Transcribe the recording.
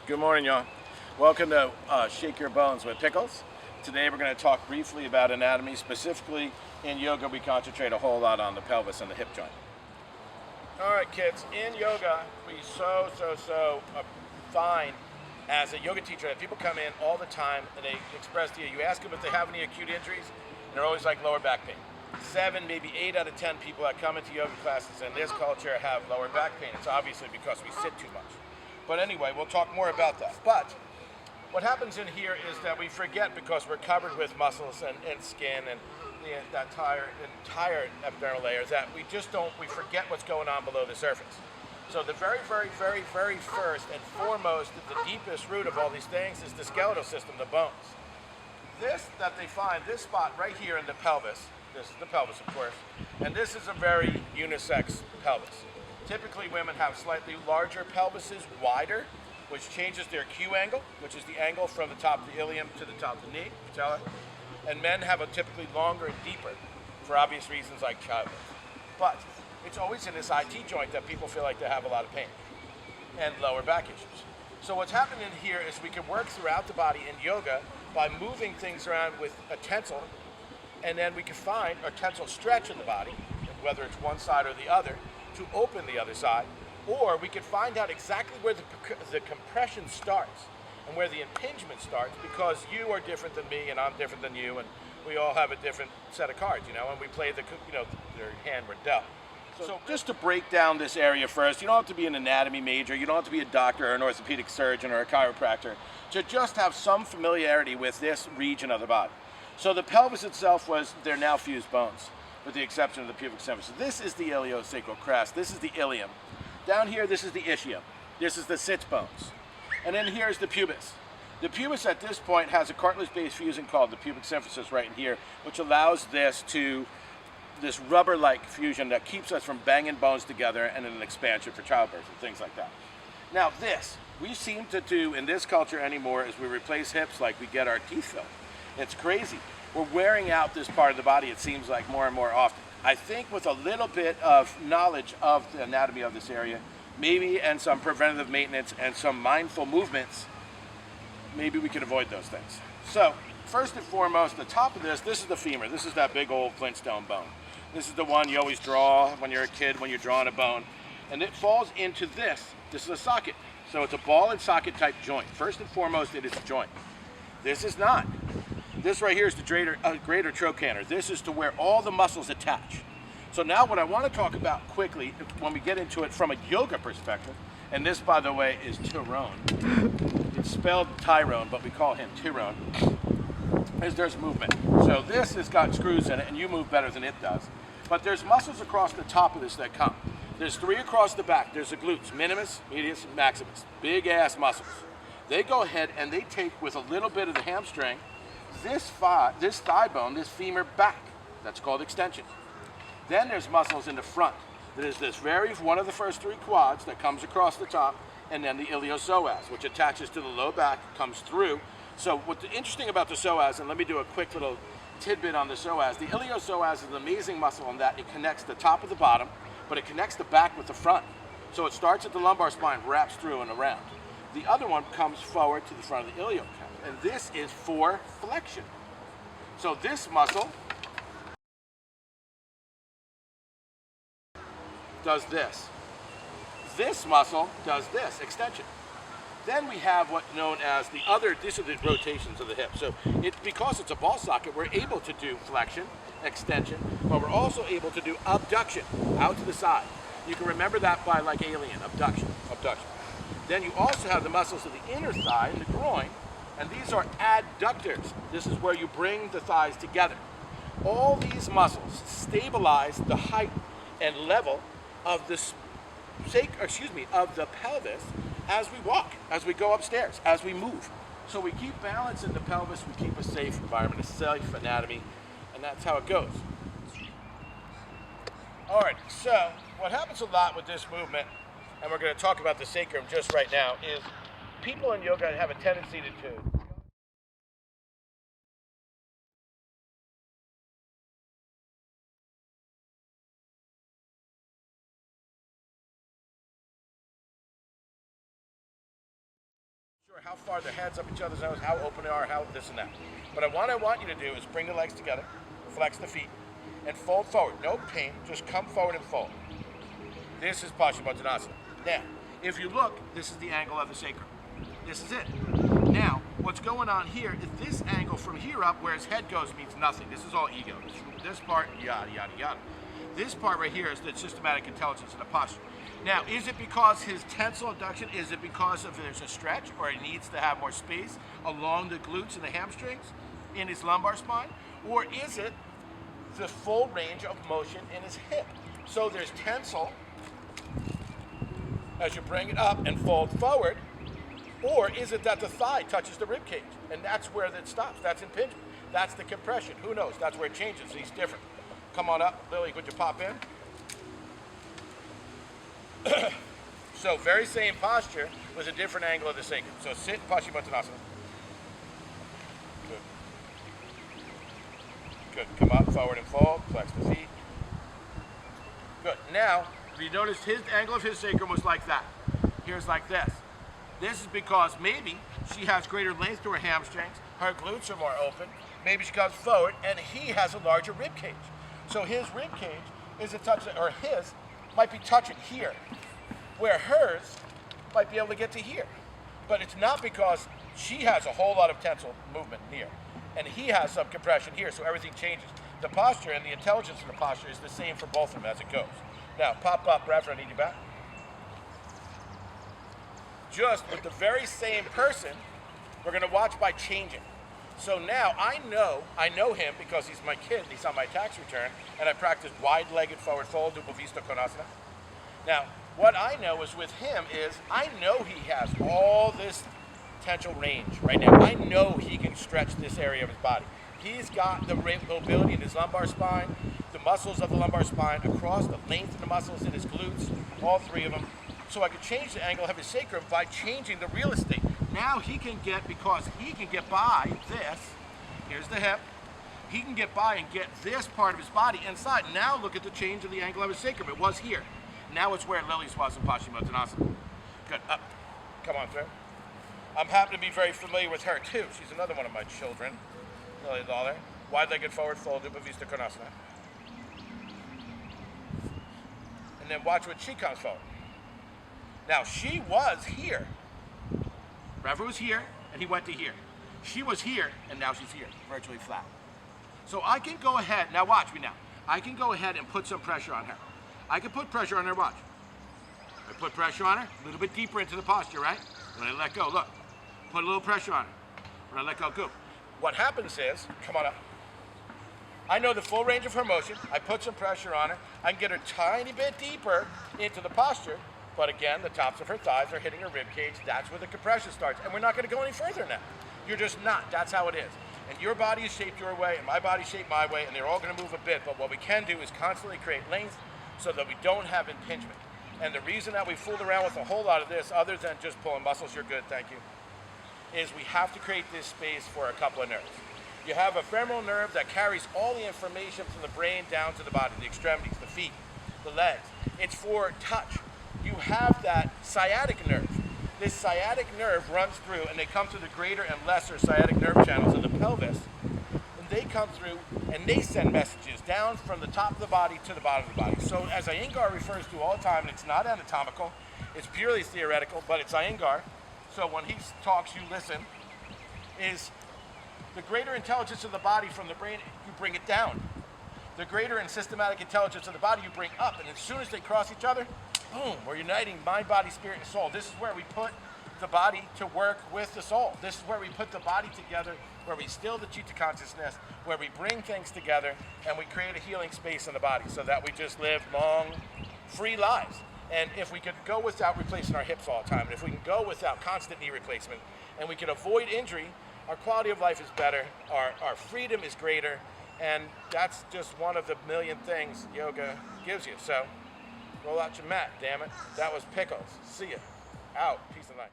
Good morning, y'all. Welcome to Shake Your Bones with Pickles. Today we're going to talk briefly about anatomy. Specifically, in yoga, we concentrate a whole lot on the pelvis and the hip joint. All right, kids. In yoga, we find as a yoga teacher that people come in all the time and they express to you. You ask them if they have any acute injuries, and they're always like lower back pain. 7, maybe 8 out of 10 people that come into yoga classes in this culture have lower back pain. It's obviously because we sit too much. But anyway, we'll talk more about that. But what happens in here is that we forget, because we're covered with muscles and skin and the entire epidermal layers, that we forget what's going on below the surface. So the very first and foremost, the deepest root of all these things is the skeletal system, the bones. This that they find, this spot right here in the pelvis, this is the pelvis of course, and this is a very unisex pelvis. Typically, women have slightly larger pelvises, wider, which changes their Q angle, which is the angle from the top of the ilium to the top of the knee, patella. And men have a typically longer and deeper, for obvious reasons like childbirth. But it's always in this IT joint that people feel like they have a lot of pain and lower back issues. So what's happening here is we can work throughout the body in yoga by moving things around with a tensile, and then we can find a tensile stretch in the body, whether it's one side or the other, to open the other side, or we can find out exactly where the compression starts and where the impingement starts, because you are different than me and I'm different than you, and we all have a different set of cards, and we play their hand we're dealt. So just to break down this area first, you don't have to be an anatomy major, you don't have to be a doctor or an orthopedic surgeon or a chiropractor to just have some familiarity with this region of the body. So the pelvis itself they're now fused bones, with the exception of the pubic symphysis. This is the iliosacral crest. This is the ilium. Down here, this is the ischium. This is the sits bones. And then here's the pubis. The pubis at this point has a cartilage-based fusion called the pubic symphysis right in here, which allows this rubber-like fusion that keeps us from banging bones together and an expansion for childbirth and things like that. Now this, we seem to do in this culture anymore is we replace hips like we get our teeth filled. It's crazy. We're wearing out this part of the body, it seems like, more and more often. I think with a little bit of knowledge of the anatomy of this area, maybe, and some preventative maintenance and some mindful movements, maybe we could avoid those things. So, first and foremost, the top of this is the femur. This is that big old Flintstone bone. This is the one you always draw when you're a kid, when you're drawing a bone. And it falls into this. This is a socket. So it's a ball and socket type joint. First and foremost, it is a joint. This is not. This right here is the greater trochanter. This is to where all the muscles attach. So now what I want to talk about quickly, when we get into it from a yoga perspective, and this, by the way, is Tyrone. It's spelled Tyrone, but we call him Tyrone, is there's movement. So this has got screws in it, and you move better than it does. But there's muscles across the top of this that come. There's 3 across the back. There's the glutes, minimus, medius, and maximus. Big-ass muscles. They go ahead and they take, with a little bit of the hamstring, this thigh bone, this femur back. That's called extension. Then there's muscles in the front. There's one of the first 3 quads that comes across the top, and then the iliopsoas, which attaches to the low back, comes through. So what's interesting about the psoas, and let me do a quick little tidbit on the psoas. The iliopsoas is an amazing muscle in that it connects the top with the bottom, but it connects the back with the front. So it starts at the lumbar spine, wraps through and around. The other one comes forward to the front of the iliocap, and this is for flexion. So this muscle does this. This muscle does this, extension. Then we have what's known as these are the rotations of the hip. So because it's a ball socket, we're able to do flexion, extension, but we're also able to do abduction, out to the side. You can remember that by like alien, abduction. Then you also have the muscles of the inner thigh and the groin, and these are adductors. This is where you bring the thighs together. All these muscles stabilize the height and level of the pelvis as we walk, as we go upstairs, as we move. So we keep balance in the pelvis, we keep a safe environment, a safe anatomy, and that's how it goes. All right, so what happens a lot with this movement, and we're going to talk about the sacrum just right now, is people in yoga have a tendency to how far their heads up each other's nose, how open they are, how this and that. But what I want you to do is bring the legs together, flex the feet, and fold forward. No pain, just come forward and fold. This is Paschimottanasana. Now, if you look, this is the angle of the sacrum. This is it. Now, what's going on here is this angle from here up where his head goes means nothing. This is all ego. This part, yada, yada, yada. This part right here is the systematic intelligence of the posture. Now, is it because his tensile adduction, is it because of there's a stretch or he needs to have more space along the glutes and the hamstrings in his lumbar spine? Or is it the full range of motion in his hip? So there's tensile as you bring it up and fold forward, or is it that the thigh touches the rib cage and that's where it stops? That's impingement. That's the compression. Who knows? That's where it changes. He's different. Come on up, Lily. Would you pop in? So very same posture with a different angle of the sacrum. So sit, Paschimottanasana. Good. Good. Come up, forward and fold. Flex the feet. Good. Now, if you notice, his angle of his sacrum was like that. Here's like this. This is because maybe she has greater length to her hamstrings, her glutes are more open, maybe she comes forward, and he has a larger rib cage. So his rib cage is a touch, or his might be touching here, where hers might be able to get to here. But it's not because she has a whole lot of tensile movement here, and he has some compression here, so everything changes. The posture and the intelligence of the posture is the same for both of them as it goes. Now, pop up, Reverend, I need you back. Just with the very same person, we're going to watch by changing. So now I know him because he's my kid and he's on my tax return, and I practice wide-legged forward fold, double vista konasana. Now, what I know is with him is I know he has all this potential range right now. I know he can stretch this area of his body. He's got the mobility in his lumbar spine, the muscles of the lumbar spine, across the length of the muscles in his glutes, all three of them. So I could change the angle of his sacrum by changing the real estate. Now he can get, because he can get by this, here's the hip, he can get by and get this part of his body inside. Now look at the change of the angle of his sacrum. It was here. Now it's where Lily's was in Paschimottanasana. Good, up, come on through. I'm happy to be very familiar with her too. She's another one of my children, Lily Lawlor. Wide-legged forward fold, double vista konasana. And then watch when she comes forward. Now she was here. Rever was here, and he went to here. She was here, and now she's here, virtually flat. So I can go ahead, now watch me now. I can go ahead and put some pressure on her. I can put pressure on her, watch. I put pressure on her, a little bit deeper into the posture, right? When I let go, look. Put a little pressure on her. When I let go, go. What happens is, come on up. I know the full range of her motion. I put some pressure on her. I can get her tiny bit deeper into the posture. But again, the tops of her thighs are hitting her rib cage. That's where the compression starts. And we're not going to go any further now. You're just not. That's how it is. And your body is shaped your way, and my body's shaped my way, and they're all going to move a bit. But what we can do is constantly create length so that we don't have impingement. And the reason that we fooled around with a whole lot of this, other than just pulling muscles, you're good, thank you, is we have to create this space for a couple of nerves. You have a femoral nerve that carries all the information from the brain down to the body, the extremities, the feet, the legs. It's for touch. You have that sciatic nerve. This sciatic nerve runs through, and they come through the greater and lesser sciatic nerve channels in the pelvis, and they come through and they send messages down from the top of the body to the bottom of the body. So as Iyengar refers to all the time, and it's not anatomical, it's purely theoretical, but it's Iyengar. So when he talks, you listen, is the greater intelligence of the body from the brain, you bring it down. The greater and systematic intelligence of the body you bring up, and as soon as they cross each other, boom, we're uniting mind, body, spirit, and soul. This is where we put the body to work with the soul. This is where we put the body together, where we still the chitta consciousness, where we bring things together, and we create a healing space in the body so that we just live long, free lives. And if we could go without replacing our hips all the time, and if we can go without constant knee replacement, and we can avoid injury, our quality of life is better, our freedom is greater, and that's just one of the million things yoga gives you. So roll out your mat, damn it. That was Pickles. See ya. Out. Peace and light.